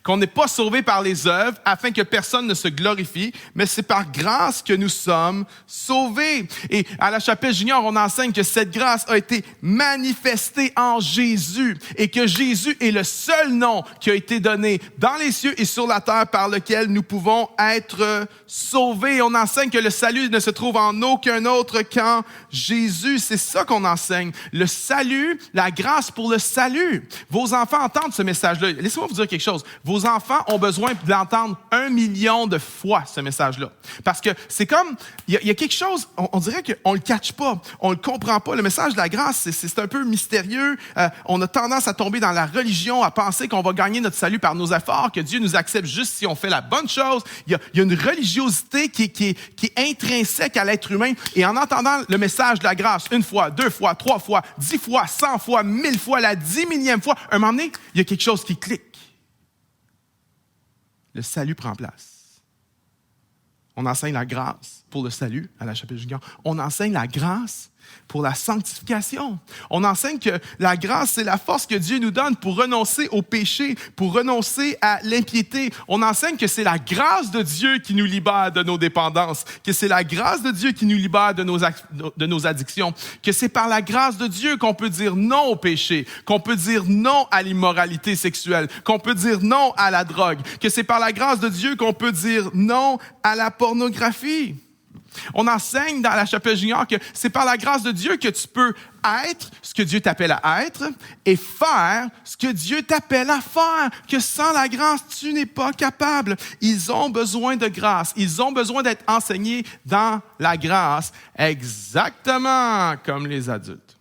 Qu'on n'est pas sauvé par les œuvres afin que personne ne se glorifie, mais c'est par grâce que nous sommes sauvés. Et à la chapelle junior, on enseigne que cette grâce a été manifestée en Jésus et que Jésus est le seul nom qui a été donné dans les cieux et sur la terre par lequel nous pouvons être sauvés. On enseigne que le salut ne se trouve en aucun autre qu'en Jésus. C'est ça qu'on enseigne. Le salut, la grâce pour le salut. Vos enfants entendent ce message-là. Laissez-moi vous dire quelque chose. Vos enfants ont besoin d'entendre 1 million de fois ce message-là. Parce que c'est comme, il y a quelque chose, on dirait qu'on ne le catch pas, on ne le comprend pas. Le message de la grâce, c'est un peu mystérieux. On a tendance à tomber dans la religion, à penser qu'on va gagner notre salut par nos efforts, que Dieu nous accepte juste si on fait la bonne chose. Il y a une religiosité qui est intrinsèque à l'être humain. Et en entendant le message de la grâce 1 fois, 2 fois, 3 fois, 10 fois, 100 fois, 1000 fois, la 10 millième fois, à un moment donné, il y a quelque chose qui clique. Le salut prend place. On enseigne la grâce pour le salut à la chapelle junior. On enseigne la grâce pour la sanctification. On enseigne que la grâce, c'est la force que Dieu nous donne pour renoncer au péché, pour renoncer à l'impiété. On enseigne que c'est la grâce de Dieu qui nous libère de nos dépendances, que c'est la grâce de Dieu qui nous libère de nos addictions, que c'est par la grâce de Dieu qu'on peut dire non au péché, qu'on peut dire non à l'immoralité sexuelle, qu'on peut dire non à la drogue, que c'est par la grâce de Dieu qu'on peut dire non à la pornographie. On enseigne dans la chapelle junior que c'est par la grâce de Dieu que tu peux être ce que Dieu t'appelle à être et faire ce que Dieu t'appelle à faire, que sans la grâce, tu n'es pas capable. Ils ont besoin de grâce. Ils ont besoin d'être enseignés dans la grâce, exactement comme les adultes.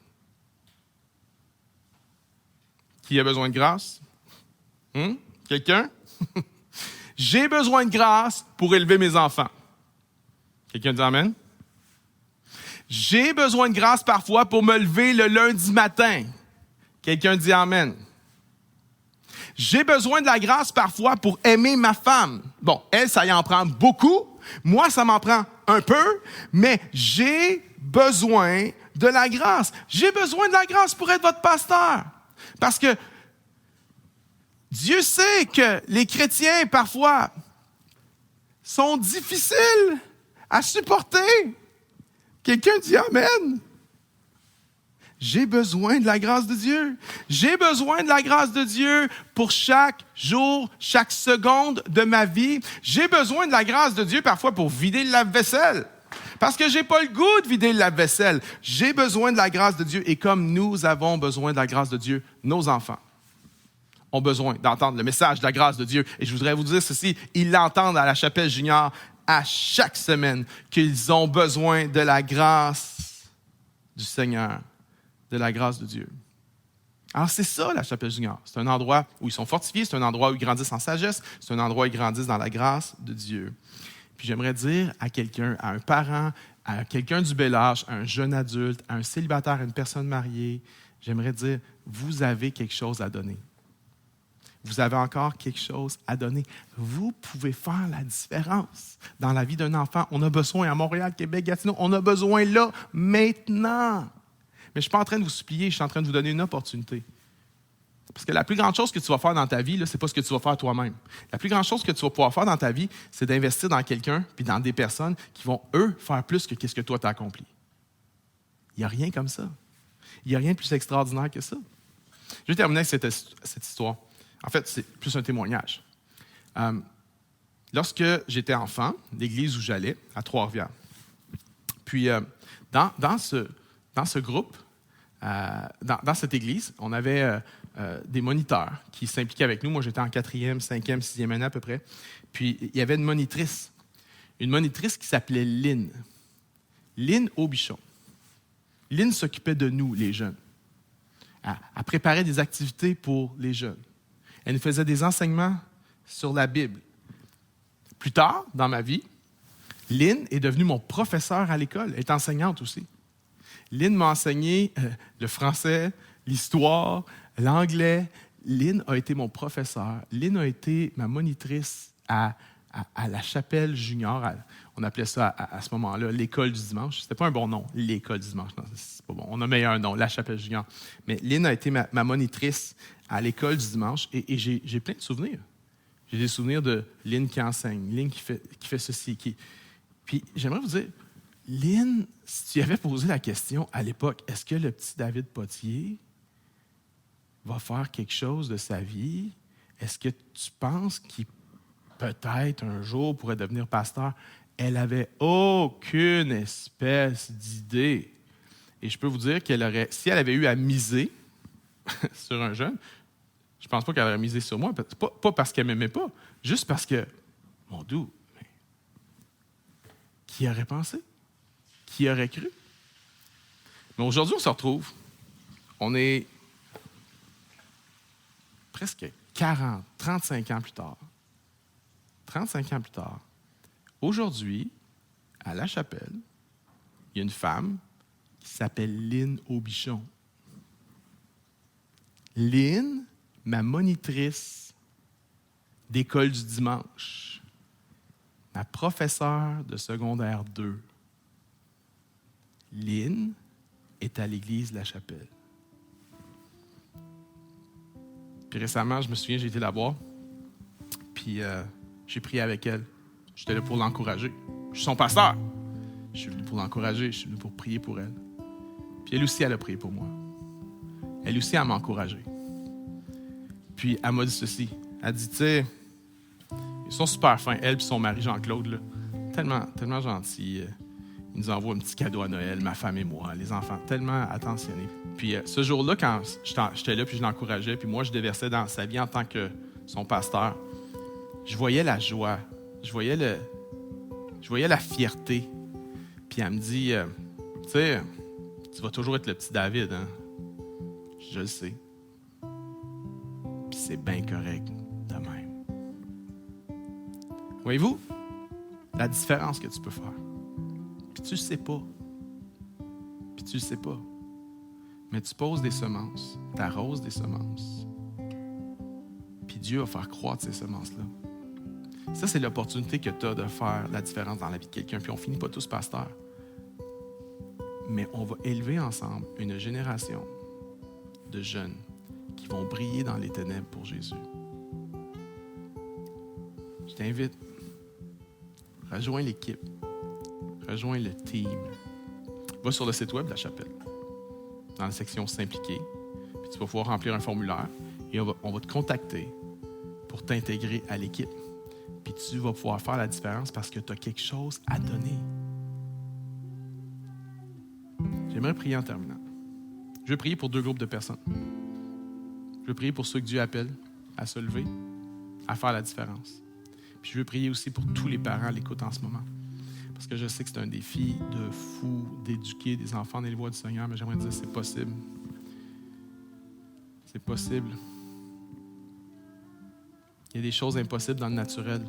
Qui a besoin de grâce? Quelqu'un? J'ai besoin de grâce pour élever mes enfants. Quelqu'un dit amen? J'ai besoin de grâce parfois pour me lever le lundi matin. Quelqu'un dit amen. J'ai besoin de la grâce parfois pour aimer ma femme. Bon, elle, ça y en prend beaucoup. Moi, ça m'en prend un peu, mais j'ai besoin de la grâce. J'ai besoin de la grâce pour être votre pasteur. Parce que Dieu sait que les chrétiens, parfois, sont difficiles à supporter. Quelqu'un dit amen. J'ai besoin de la grâce de Dieu. J'ai besoin de la grâce de Dieu pour chaque jour, chaque seconde de ma vie. J'ai besoin de la grâce de Dieu parfois pour vider le lave-vaisselle. Parce que j'ai pas le goût de vider le lave-vaisselle. J'ai besoin de la grâce de Dieu. Et comme nous avons besoin de la grâce de Dieu, nos enfants ont besoin d'entendre le message de la grâce de Dieu. Et je voudrais vous dire ceci, ils l'entendent à la chapelle junior à chaque semaine, qu'ils ont besoin de la grâce du Seigneur, de la grâce de Dieu. Alors c'est ça la chapelle junior. C'est un endroit où ils sont fortifiés, c'est un endroit où ils grandissent en sagesse, c'est un endroit où ils grandissent dans la grâce de Dieu. Puis j'aimerais dire à quelqu'un, à un parent, à quelqu'un du bel âge, à un jeune adulte, à un célibataire, à une personne mariée, j'aimerais dire, vous avez quelque chose à donner. Vous avez encore quelque chose à donner. Vous pouvez faire la différence dans la vie d'un enfant. On a besoin à Montréal, Québec, Gatineau, on a besoin là, maintenant. Mais je ne suis pas en train de vous supplier, je suis en train de vous donner une opportunité. Parce que la plus grande chose que tu vas faire dans ta vie, ce n'est pas ce que tu vas faire toi-même. La plus grande chose que tu vas pouvoir faire dans ta vie, c'est d'investir dans quelqu'un puis dans des personnes qui vont, eux, faire plus que ce que toi tu as accompli. Il n'y a rien comme ça. Il n'y a rien de plus extraordinaire que ça. Je vais terminer avec cette histoire. En fait, c'est plus un témoignage. Lorsque j'étais enfant, l'église où j'allais, à Trois-Rivières, puis dans ce groupe, dans cette église, on avait des moniteurs qui s'impliquaient avec nous. Moi, j'étais en 4e, 5e, 6e année à peu près. Puis, il y avait une monitrice qui s'appelait Lynn. Lynn Aubichon. Lynn s'occupait de nous, les jeunes. Elle préparait des activités pour les jeunes. Elle nous faisait des enseignements sur la Bible. Plus tard, dans ma vie, Lynn est devenue mon professeur à l'école. Elle est enseignante aussi. Lynn m'a enseigné le français, l'histoire, l'anglais. Lynn a été mon professeur. Lynn a été ma monitrice à la chapelle junior. On appelait ça à ce moment-là l'école du dimanche. C'était pas un bon nom, l'école du dimanche. Non, c'est pas bon. On a meilleur nom, la chapelle junior. Mais Lynn a été ma monitrice à l'école du dimanche et j'ai plein de souvenirs. J'ai des souvenirs de Lynn qui enseigne, Lynn qui fait ceci. Puis j'aimerais vous dire, Lynn, si tu avais posé la question à l'époque, est-ce que le petit David Potier va faire quelque chose de sa vie? Est-ce que tu penses qu'il peut-être un jour pourrait devenir pasteur? Elle n'avait aucune espèce d'idée. Et je peux vous dire si elle avait eu à miser sur un jeune, je ne pense pas qu'elle aurait misé sur moi. Pas parce qu'elle ne m'aimait pas, juste parce que, mon Dieu, qui aurait pensé? Qui aurait cru? Mais aujourd'hui, on se retrouve. On est presque 40, 35 ans plus tard. 35 ans plus tard. Aujourd'hui, à la chapelle, il y a une femme qui s'appelle Lynn Aubichon. Lynn, ma monitrice d'école du dimanche, ma professeure de secondaire 2. Lynn est à l'église de la chapelle. Puis récemment, je me souviens, j'ai été la voir, puis j'ai prié avec elle. J'étais là pour l'encourager. Je suis son pasteur. Je suis venu pour l'encourager, je suis venu pour prier pour elle. Puis elle aussi, elle a prié pour moi. Elle aussi, elle m'a encouragé. Puis elle m'a dit ceci. Elle dit, tu sais, ils sont super fins, elle et son mari Jean-Claude, là. Tellement gentils. Il nous envoie un petit cadeau à Noël, ma femme et moi, les enfants, tellement attentionnés. Puis ce jour-là, quand j'étais là, puis je l'encourageais, puis moi, je déversais dans sa vie en tant que son pasteur, je voyais la joie, je voyais la fierté. Puis elle me dit, tu sais, tu vas toujours être le petit David, hein? Je le sais. Puis c'est bien correct de même. Voyez-vous la différence que tu peux faire? Puis tu le sais pas. Puis tu le sais pas. Mais tu poses des semences, tu arroses des semences. Puis Dieu va faire croître ces semences-là. Ça, c'est l'opportunité que tu as de faire la différence dans la vie de quelqu'un. Puis on finit pas tous pasteurs. Mais on va élever ensemble une génération de jeunes qui vont briller dans les ténèbres pour Jésus. Je t'invite, rejoins l'équipe, rejoins le team. Va sur le site web de la chapelle, dans la section S'impliquer, puis tu vas pouvoir remplir un formulaire et on va te contacter pour t'intégrer à l'équipe. Puis tu vas pouvoir faire la différence parce que tu as quelque chose à donner. J'aimerais prier en terminant. Je vais prier pour 2 groupes de personnes. Je vais prier pour ceux que Dieu appelle à se lever, à faire la différence. Puis je veux prier aussi pour tous les parents à l'écoute en ce moment. Parce que je sais que c'est un défi de fou d'éduquer des enfants dans les voies du Seigneur, mais j'aimerais dire que c'est possible. C'est possible. Il y a des choses impossibles dans le naturel.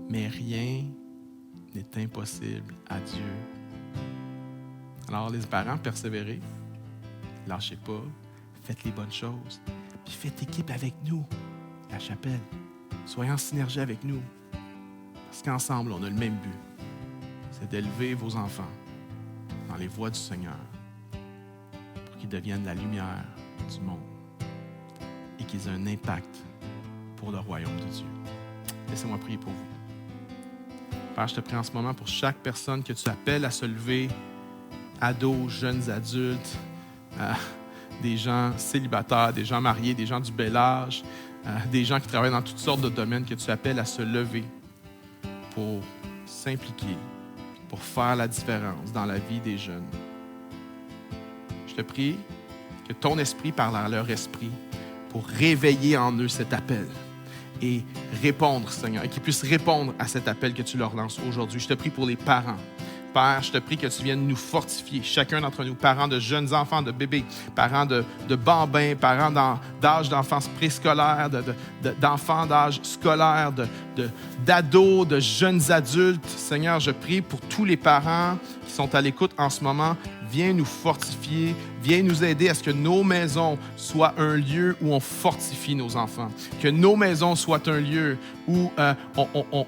Mais rien n'est impossible à Dieu. Alors les parents, persévérez. Lâchez pas. Faites les bonnes choses. Puis faites équipe avec nous, la chapelle. Soyez en synergie avec nous. Parce qu'ensemble, on a le même but. C'est d'élever vos enfants dans les voies du Seigneur pour qu'ils deviennent la lumière du monde et qu'ils aient un impact pour le royaume de Dieu. Laissez-moi prier pour vous. Père, je te prie en ce moment pour chaque personne que tu appelles à se lever, ados, jeunes adultes, des gens célibataires, des gens mariés, des gens du bel âge, des gens qui travaillent dans toutes sortes de domaines que tu appelles à se lever pour s'impliquer, pour faire la différence dans la vie des jeunes. Je te prie que ton esprit parle à leur esprit pour réveiller en eux cet appel et répondre, Seigneur, et qu'ils puissent répondre à cet appel que tu leur lances aujourd'hui. Je te prie pour les parents. Père, je te prie que tu viennes nous fortifier, chacun d'entre nous, parents de jeunes enfants, de bébés, parents de bambins, parents d'âge d'enfance préscolaire, d'enfants d'âge scolaire, d'ados, de jeunes adultes. Seigneur, je prie pour tous les parents qui sont à l'écoute en ce moment. Viens nous fortifier, viens nous aider à ce que nos maisons soient un lieu où on fortifie nos enfants, que nos maisons soient un lieu où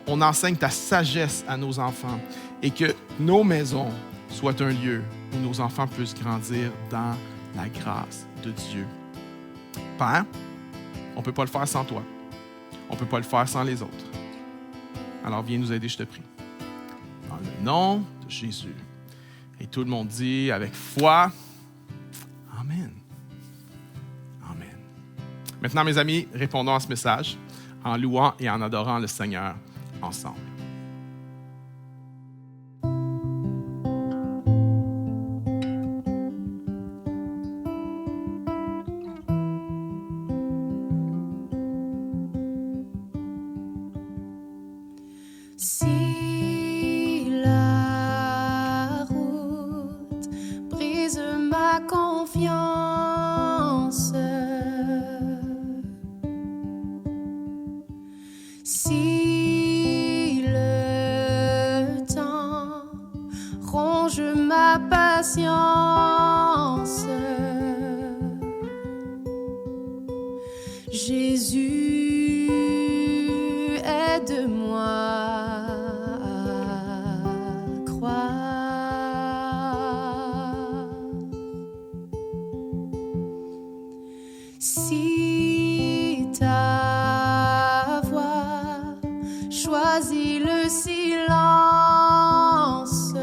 on enseigne ta sagesse à nos enfants et que nos maisons soient un lieu où nos enfants puissent grandir dans la grâce de Dieu. Père, on ne peut pas le faire sans toi. On ne peut pas le faire sans les autres. Alors viens nous aider, je te prie. Dans le nom de Jésus. Et tout le monde dit avec foi, Amen. Amen. Maintenant, mes amis, répondons à ce message en louant et en adorant le Seigneur ensemble. Si la route brise ma confiance, si le temps ronge ma patience, Jésus, aide-moi. Si ta voix choisit le silence,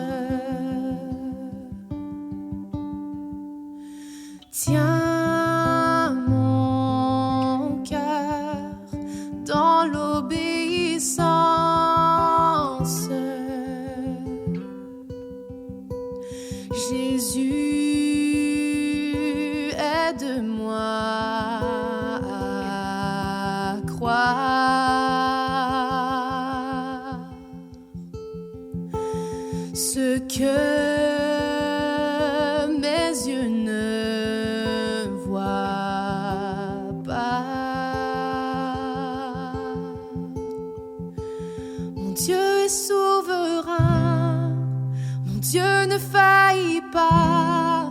tiens mon cœur dans l'obéissance. Jésus, aide-moi à croire ce que mes yeux ne voient pas. Mon Dieu est souverain, mon Dieu ne faillit pas,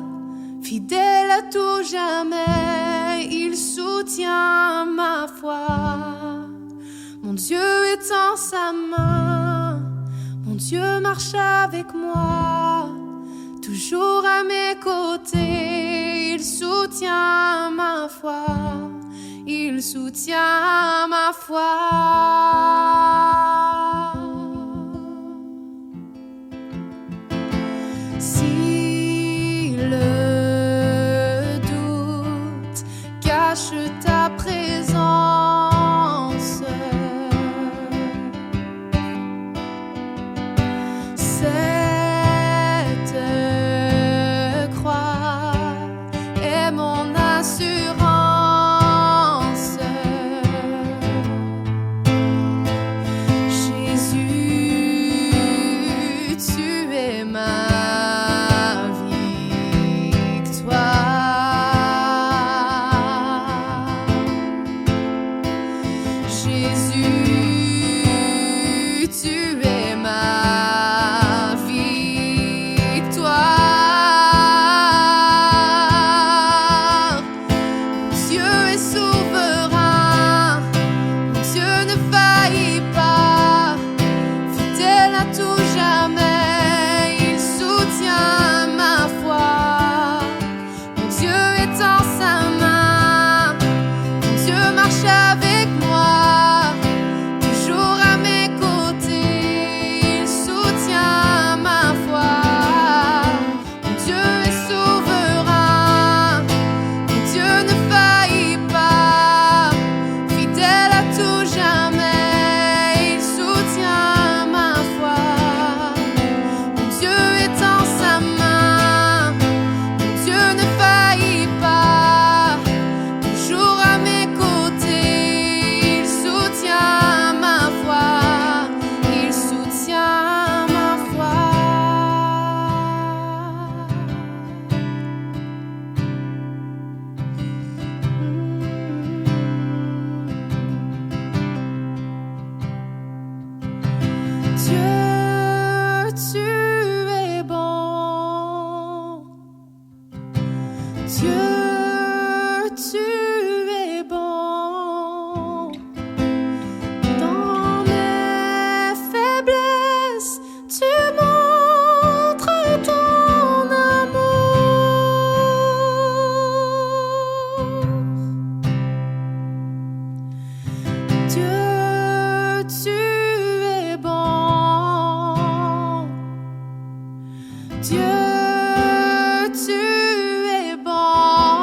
fidèle à tout jamais, il soutient ma foi. Mon Dieu est en sa main, mon Dieu marche avec moi, toujours à mes côtés, il soutient ma foi, il soutient ma foi. Si le doute cache ta présence, cette croix est mon assurance. Jésus, tu es ma Jésus, tu es ma victoire. Dieu est souverain, Dieu ne faillit pas, fidèle à tout jamais, il soutient ma foi. Mon Dieu est en sa main, mon Dieu marche avec moi, toujours à mes côtés, il soutient ma foi. Mon Dieu est souverain, mon Dieu ne faillit pas, fidèle à tout jamais, il soutient ma foi. Mon Dieu est en sa main, mon Dieu ne faillit pas, toujours à mes côtés, il soutient ma foi, il soutient ma foi. Dieu, tu es bon. Dieu, tu es bon. Dans mes faiblesses, tu montres ton amour. Dieu, tu es bon. Dieu, tu es bon.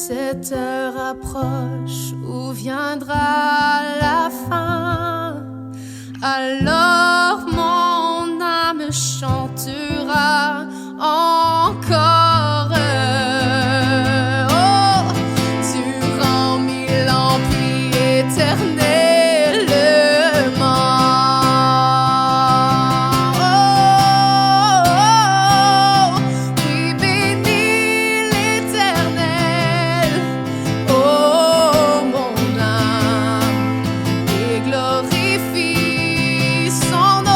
Cette heure approche où viendra la fin. Alors mon âme chantera encore. Oh, durant 1000 ans puis éternellement. Oh, oui, bénis l'Éternel, oh mon âme, et glorifie son nom.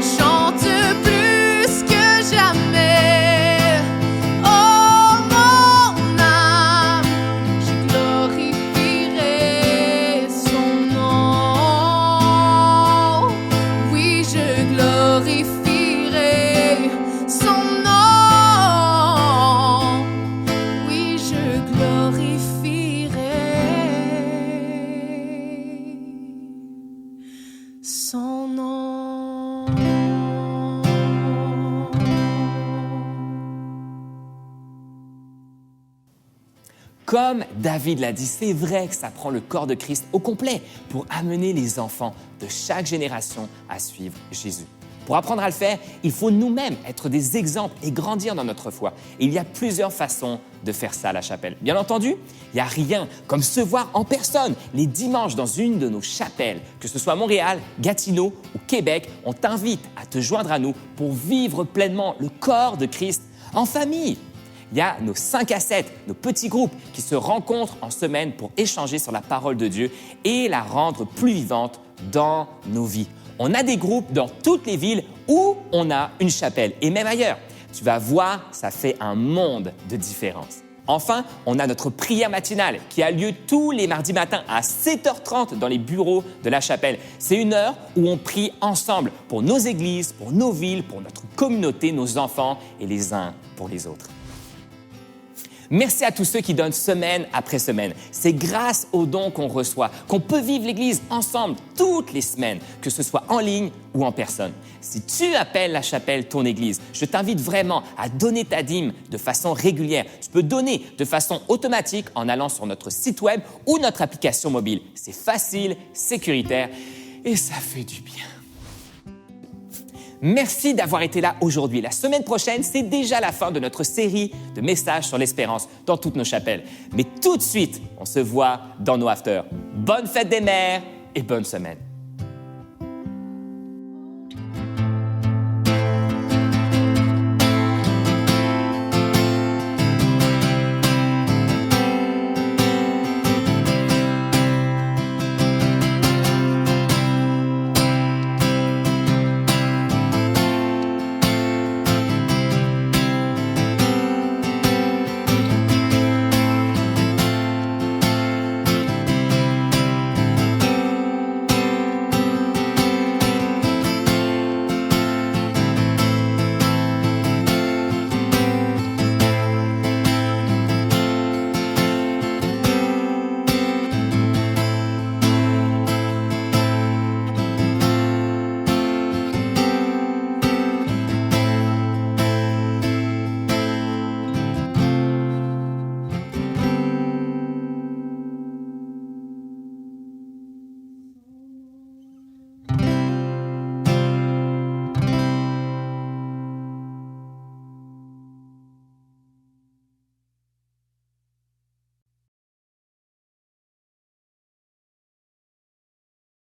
Chante plus que jamais, oh mon âme, je glorifierai son nom. Oui, je glorifierai son nom. Oui, je glorifierai son nom. Comme David l'a dit, c'est vrai que ça prend le corps de Christ au complet pour amener les enfants de chaque génération à suivre Jésus. Pour apprendre à le faire, il faut nous-mêmes être des exemples et grandir dans notre foi. Et il y a plusieurs façons de faire ça à la chapelle. Bien entendu, il n'y a rien comme se voir en personne les dimanches dans une de nos chapelles, que ce soit à Montréal, Gatineau ou Québec. On t'invite à te joindre à nous pour vivre pleinement le corps de Christ en famille. Il y a nos 5 à 7, nos petits groupes qui se rencontrent en semaine pour échanger sur la parole de Dieu et la rendre plus vivante dans nos vies. On a des groupes dans toutes les villes où on a une chapelle et même ailleurs. Tu vas voir, ça fait un monde de différence. Enfin, on a notre prière matinale qui a lieu tous les mardis matins à 7h30 dans les bureaux de la chapelle. C'est une heure où on prie ensemble pour nos églises, pour nos villes, pour notre communauté, nos enfants et les uns pour les autres. Merci à tous ceux qui donnent semaine après semaine. C'est grâce aux dons qu'on reçoit qu'on peut vivre l'Église ensemble toutes les semaines, que ce soit en ligne ou en personne. Si tu appelles la chapelle ton Église, je t'invite vraiment à donner ta dîme de façon régulière. Tu peux donner de façon automatique en allant sur notre site web ou notre application mobile. C'est facile, sécuritaire et ça fait du bien. Merci d'avoir été là aujourd'hui. La semaine prochaine, c'est déjà la fin de notre série de messages sur l'espérance dans toutes nos chapelles. Mais tout de suite, on se voit dans nos afters. Bonne fête des mères et bonne semaine.